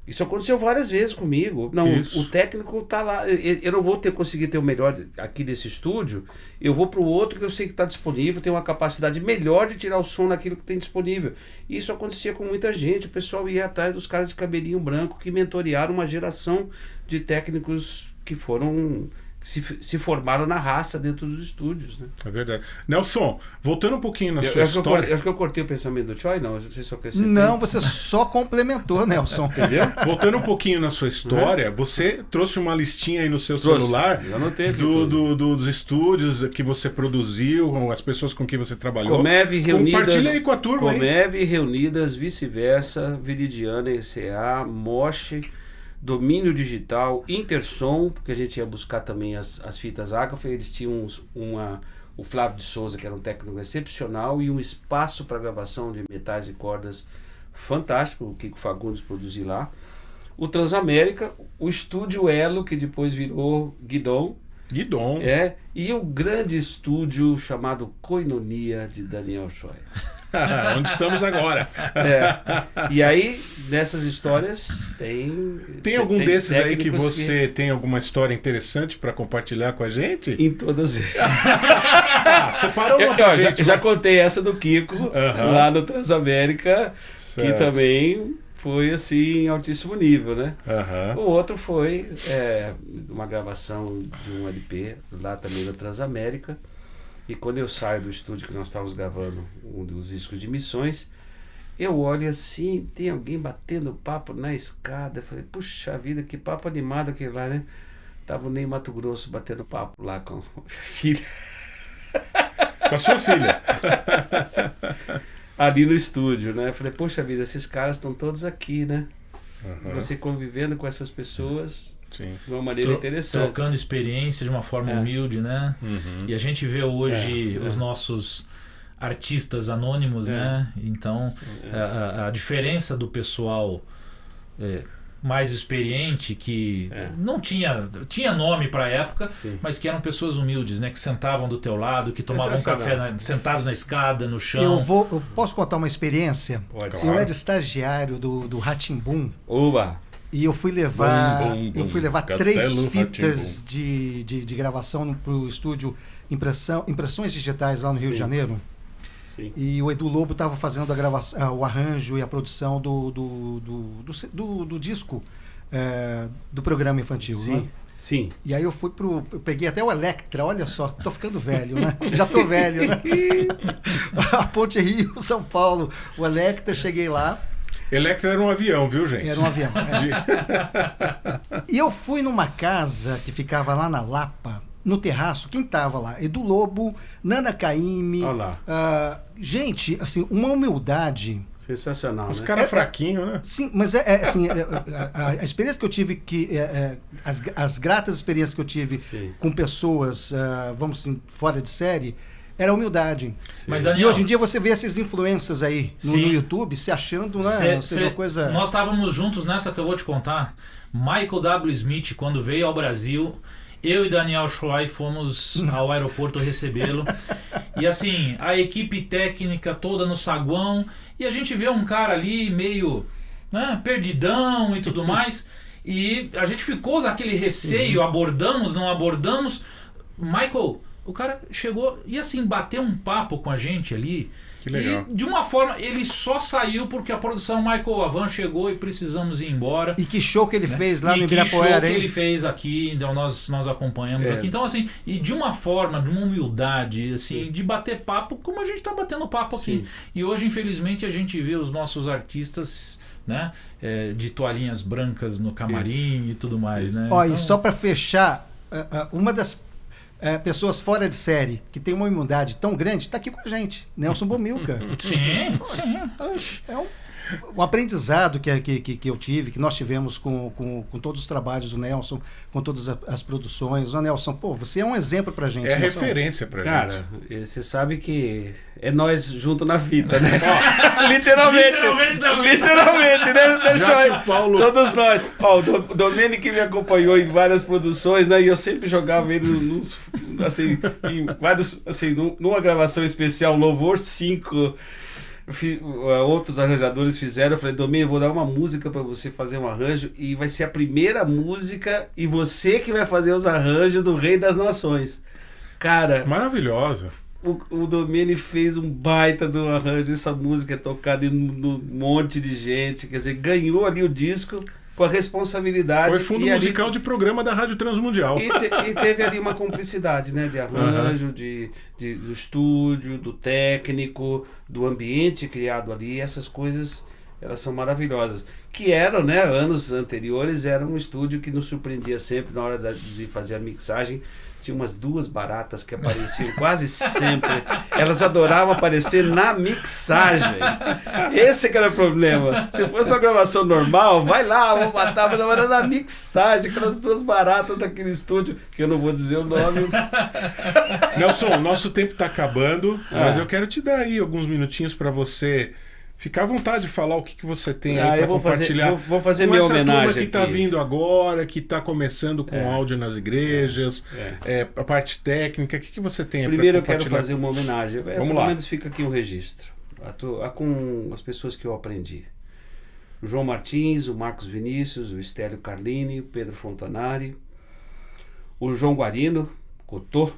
Isso aconteceu várias vezes comigo. Não, Isso. o técnico tá lá. Eu não vou conseguir ter o melhor aqui desse estúdio. Eu vou para o outro que eu sei que está disponível, tem uma capacidade melhor de tirar o som daquilo que tem disponível. Isso acontecia com muita gente. O pessoal ia atrás dos caras de cabelinho branco que mentorearam uma geração de técnicos que foram... Se formaram na raça dentro dos estúdios, né? É verdade. Nelson, voltando um pouquinho na sua Eu acho história. que eu cortei o pensamento do Choi, não. Não sei se eu acrescentei. Não, você só complementou, Nelson. Entendeu? Voltando um pouquinho na sua história, você trouxe uma listinha aí no seu Trouxe. celular Eu anotei aqui tudo. dos estúdios que você produziu, com as pessoas com quem você trabalhou. Comev Reunidas. Compartilha aí com a turma aí. Comev Reunidas, Vice-Versa, Viridiana, ECA, Moche, Domínio Digital, Intersom, porque a gente ia buscar também as fitas Agafa, eles tinham o Flávio de Souza, que era um técnico excepcional, e um espaço para gravação de metais e cordas fantástico, o Kiko Fagundes produziu lá. O Transamérica, o Estúdio Elo, que depois virou Guidon, Guidon. e o grande estúdio chamado Koinonia, de Daniel Choi. Onde estamos agora. E aí, nessas histórias, Tem algum desses aí que técnicos você tem alguma história interessante para compartilhar com a gente? Em todas elas. Separa uma pra gente. Já contei essa do Kiko, lá no Transamérica, que Certo. também foi assim, em altíssimo nível, né? Aham. O outro foi uma gravação de um LP, lá também no Transamérica. E quando eu saio do estúdio que nós estávamos gravando um dos discos de Missões, eu olho assim, tem alguém batendo papo na escada. Eu falei, puxa vida, que papo animado aquele lá, né? Tava o Ney Mato Grosso batendo papo lá com a filha. Com a sua filha. Ali no estúdio, né? Eu falei, poxa vida, esses caras estão todos aqui, né? Aham. Você convivendo com essas pessoas Sim. de uma maneira interessante. Trocando experiência de uma forma humilde, né? Uhum. E a gente vê hoje os nossos artistas anônimos, né? Então, a diferença do pessoal mais experiente, que não tinha nome para a época, Sim. mas que eram pessoas humildes, né? Que sentavam do teu lado, que tomavam um Sensacional. café sentado na escada, no chão. Eu posso contar uma experiência? Pode. Eu era estagiário do Rá-Tim-Bum Oba! e eu fui levar, Bum, bum, bum. 3 Castelo fitas de gravação para o estúdio Impressões Digitais lá no Rio de Janeiro. Sim. E o Edu Lobo estava fazendo a gravação, o arranjo e a produção do disco do programa infantil. Sim. Né? Sim. E aí eu peguei até o Electra, olha só, tô ficando velho, né? Já tô velho, né? A Ponte Rio, São Paulo, o Electra, cheguei lá. Electra era um avião, viu, gente? Era um avião. E eu fui numa casa que ficava lá na Lapa, no terraço. Quem tava lá? Edu Lobo, Nana Caymmi. Olha lá. Gente, assim, uma humildade. Sensacional, Os né? caras fraquinhos, né? Sim, mas assim, a experiência que eu tive, as gratas experiências que eu tive Sim. com pessoas, vamos assim, fora de série, era a humildade. Mas, E Daniel, hoje em dia você vê essas influências aí no Sim. YouTube se achando, né? Ou seja, uma coisa... Nós estávamos juntos nessa que eu vou te contar. Michael W. Smith, quando veio ao Brasil, eu e Daniel Schleif fomos ao aeroporto recebê-lo. E assim, a equipe técnica toda no saguão. E a gente vê um cara ali meio perdidão e tudo mais. E a gente ficou naquele receio, abordamos, não abordamos. Michael, o cara chegou e assim, bateu um papo com a gente ali. Que legal. E de uma forma, ele só saiu porque a produção Michael Avan chegou e precisamos ir embora. E que show que ele fez lá no E que show Ibirapuera, que hein? ele fez aqui, então nós acompanhamos aqui. Então assim, e de uma forma, de uma humildade, assim, de bater papo como a gente está batendo papo aqui. Sim. E hoje, infelizmente, a gente vê os nossos artistas, né, de toalhinhas brancas no camarim e tudo mais, né? Ó, Então, e só para fechar, uma das pessoas fora de série que tem uma humildade tão grande está aqui com a gente, Nelson Bomilca. Sim. É um aprendizado que eu tive, que nós tivemos com todos os trabalhos do Nelson, com todas as produções. O Nelson, pô, você é um exemplo pra gente. É Nelson. referência pra gente. Cara, você sabe que é nós junto na fita, né? Literalmente, né? Já que o Paulo- Todos nós. Ó, o Domênico que me acompanhou em várias produções, né? E eu sempre jogava ele assim, em vários, assim, numa gravação especial, Louvor 5. Outros arranjadores fizeram. Eu falei, Domênico, eu vou dar uma música pra você fazer um arranjo e vai ser a primeira música e você que vai fazer os arranjos do Rei das Nações. Cara, Maravilhosa. o Domênico fez um baita do arranjo. Essa música é tocada em um monte de gente. Quer dizer, ganhou ali o disco com a responsabilidade. Foi fundo e ali- musical de programa da Rádio Transmundial. e teve ali uma cumplicidade, né? De arranjo, do estúdio, do técnico, do ambiente criado ali. Essas coisas, elas são maravilhosas. Que eram, né? Anos anteriores, era um estúdio que nos surpreendia sempre na hora de fazer a mixagem. Tinha umas 2 baratas que apareciam quase sempre. Elas adoravam aparecer na mixagem. Esse que era o problema. Se fosse uma gravação normal, vai lá, vou matar, mas não era na mixagem. Aquelas 2 baratas daquele estúdio, que eu não vou dizer o nome. Nelson, nosso tempo tá acabando, mas eu quero te dar aí alguns minutinhos pra você ficar à vontade de falar o que você tem aí pra eu vou compartilhar. vou fazer com minha essa turma homenagem que tá aqui. vindo agora, que tá começando com áudio nas igrejas, a parte técnica, o que você tem aí Primeiro eu pra quero compartilhar? fazer uma homenagem. Vamos Pelo lá. menos fica aqui um registro. com as pessoas que eu aprendi. O João Martins, o Marcos Vinícius, o Estélio Carlini, o Pedro Fontanari, o João Guarino, Cotô,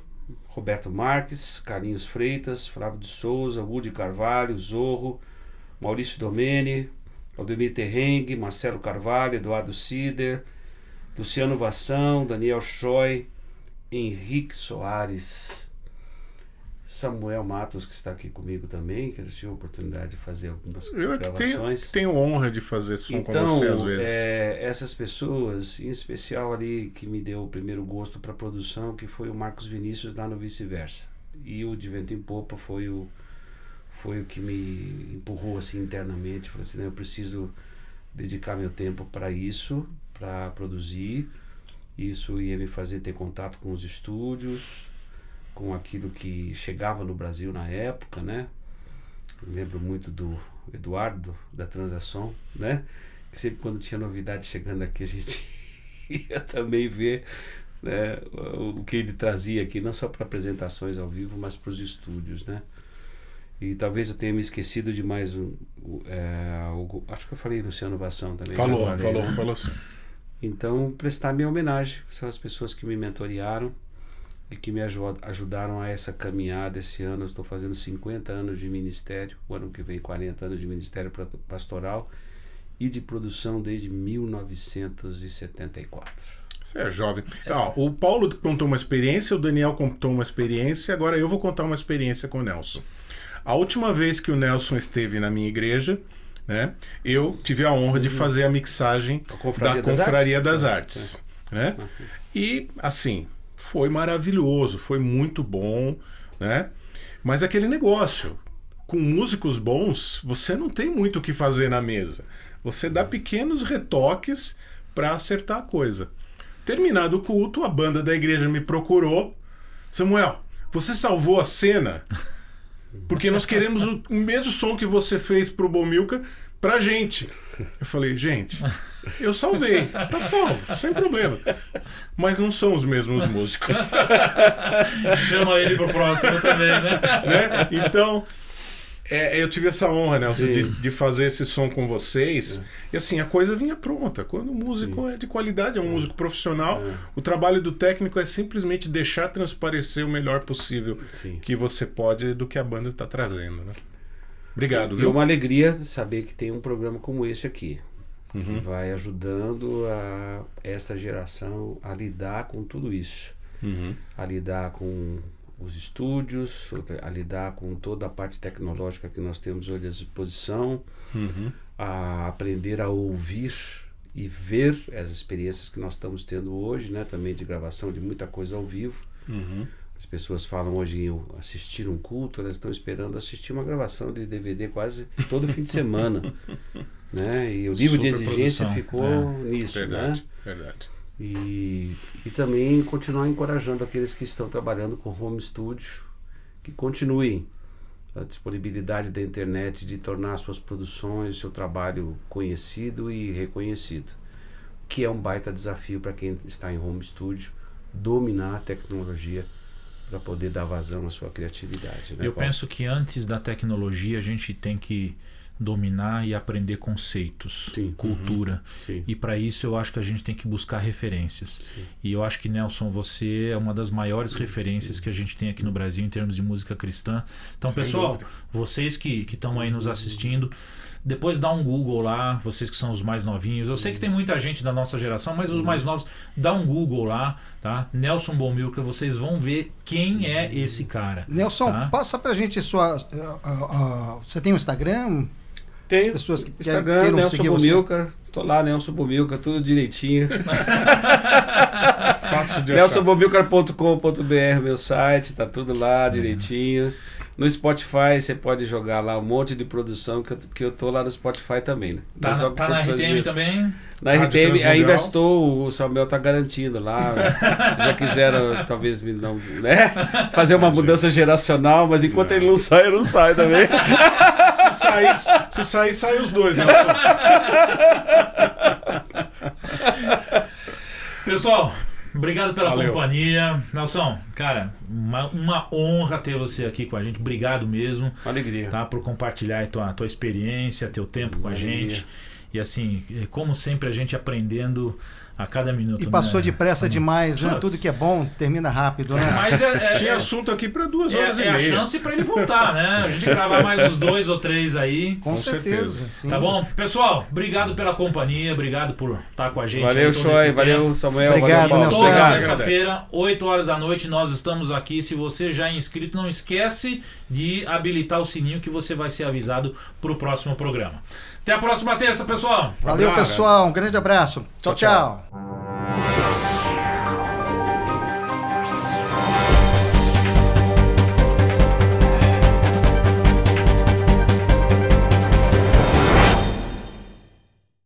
Roberto Marques, Carlinhos Freitas, Flávio de Souza, Woody Carvalho, Zorro, Maurício Domene, Aldemir Terrengue, Marcelo Carvalho, Eduardo Sider, Luciano Vassão, Daniel Choi, Henrique Soares, Samuel Matos, que está aqui comigo também, que eu tive a oportunidade de fazer algumas gravações. Tenho honra de fazer som com você às vezes. Essas pessoas, em especial ali, que me deu o primeiro gosto para produção, que foi o Marcos Vinícius lá no Vice-Versa. E o De Vento em Popa foi o que me empurrou assim internamente. Falei assim, eu preciso dedicar meu tempo para isso, para produzir. Isso ia me fazer ter contato com os estúdios, com aquilo que chegava no Brasil na época, né? Eu lembro muito do Eduardo, da Transação, né? Que sempre quando tinha novidade chegando aqui, a gente ia também ver, né, o que ele trazia aqui, não só para apresentações ao vivo, mas para os estúdios, né? E talvez eu tenha me esquecido de mais acho que eu falei Luciano Vassão também. Falou sim. Então, prestar minha homenagem. São as pessoas que me mentorearam e que me ajudaram a essa caminhada. Esse ano eu estou fazendo 50 anos de ministério, o ano que vem 40 anos de ministério pastoral e de produção desde 1974. Você é jovem. O Paulo contou uma experiência, o Daniel contou uma experiência, agora eu vou contar uma experiência com o Nelson. A última vez que o Nelson esteve na minha igreja, né, eu tive a honra de fazer a mixagem da Confraria das Artes. Né? E, assim, foi maravilhoso, foi muito bom, né? Mas aquele negócio, com músicos bons, você não tem muito o que fazer na mesa. Você dá pequenos retoques para acertar a coisa. Terminado o culto, a banda da igreja me procurou. Samuel, você salvou a cena? Porque nós queremos o mesmo som que você fez pro Bomilcar pra gente. Eu falei, gente, eu salvei, tá salvo, sem problema. Mas não são os mesmos músicos. Chama ele pro próximo também, né? Então, eu tive essa honra, Nelson, de fazer esse som com vocês. E assim, a coisa vinha pronta. Quando o músico é de qualidade, é um músico profissional, o trabalho do técnico é simplesmente deixar transparecer o melhor possível que você pode do que a banda está trazendo, né? Obrigado. E é uma alegria saber que tem um programa como esse aqui, que vai ajudando essa geração a lidar com tudo isso, a lidar com os estúdios, a lidar com toda a parte tecnológica que nós temos hoje à disposição, a aprender a ouvir e ver as experiências que nós estamos tendo hoje, né? Também de gravação de muita coisa ao vivo. As pessoas falam hoje em assistir um culto, elas estão esperando assistir uma gravação de DVD quase todo fim de semana, né? E o nível de exigência ficou nisso, verdade, né? Verdade. E também continuar encorajando aqueles que estão trabalhando com home studio, que continuem a disponibilidade da internet de tornar suas produções, seu trabalho conhecido e reconhecido, que é um baita desafio para quem está em home studio, dominar a tecnologia para poder dar vazão à sua criatividade, né, Eu penso que antes da tecnologia a gente tem que dominar e aprender conceitos, cultura. E para isso eu acho que a gente tem que buscar referências. E eu acho que, Nelson, você é uma das maiores referências que a gente tem aqui no Brasil em termos de música cristã. Então, pessoal, vocês que estão aí nos assistindo, depois dá um Google lá, vocês que são os mais novinhos. Eu sei que tem muita gente da nossa geração, mas os mais novos, dá um Google lá, tá? Nelson Bomilcar, vocês vão ver quem é esse cara. Nelson, passa pra gente você tem um Instagram? Tem pessoas que Instagram, Nelson Bomilcar. Tô lá, Nelson Bomilcar, tudo direitinho. Fácil de achar. nelsonbomilcar.com.br, meu site, tá tudo lá direitinho. No Spotify você pode jogar lá um monte de produção que eu tô lá no Spotify também, né? Tá na RTM também? Na RTM ainda estou, o Samuel tá garantindo lá. Já quiseram talvez me não, né? Fazer uma mudança geracional, mas enquanto ele não sai, eu não saio também. Se sair, sai os dois, né? Pessoal, Obrigado pela Valeu. companhia. Nelson, cara, uma honra ter você aqui com a gente. Obrigado mesmo. Alegria. Tá, por compartilhar a tua experiência, teu tempo com a gente. E assim, como sempre, a gente aprendendo a cada minuto. E passou né? depressa demais, né? Putz. Tudo que é bom termina rápido, né? Mas Tinha assunto aqui para 2 horas e é a meia. chance para ele voltar, né? A gente gravar mais uns 2 ou 3 aí. Com certeza. Sim, Tá bom? Pessoal, obrigado pela companhia, obrigado por estar com a gente. Valeu, aí todo Choi, esse valeu, tempo. Samuel, Obrigado, valeu, Paulo. Nelson. Toda Obrigado. terça-feira, 8 horas da noite, nós estamos aqui. Se você já é inscrito, não esquece de habilitar o sininho que você vai ser avisado para o próximo programa. Até a próxima terça, pessoal! Valeu, Abraço. pessoal. Um grande abraço. Tchau, Tchau, tchau. tchau.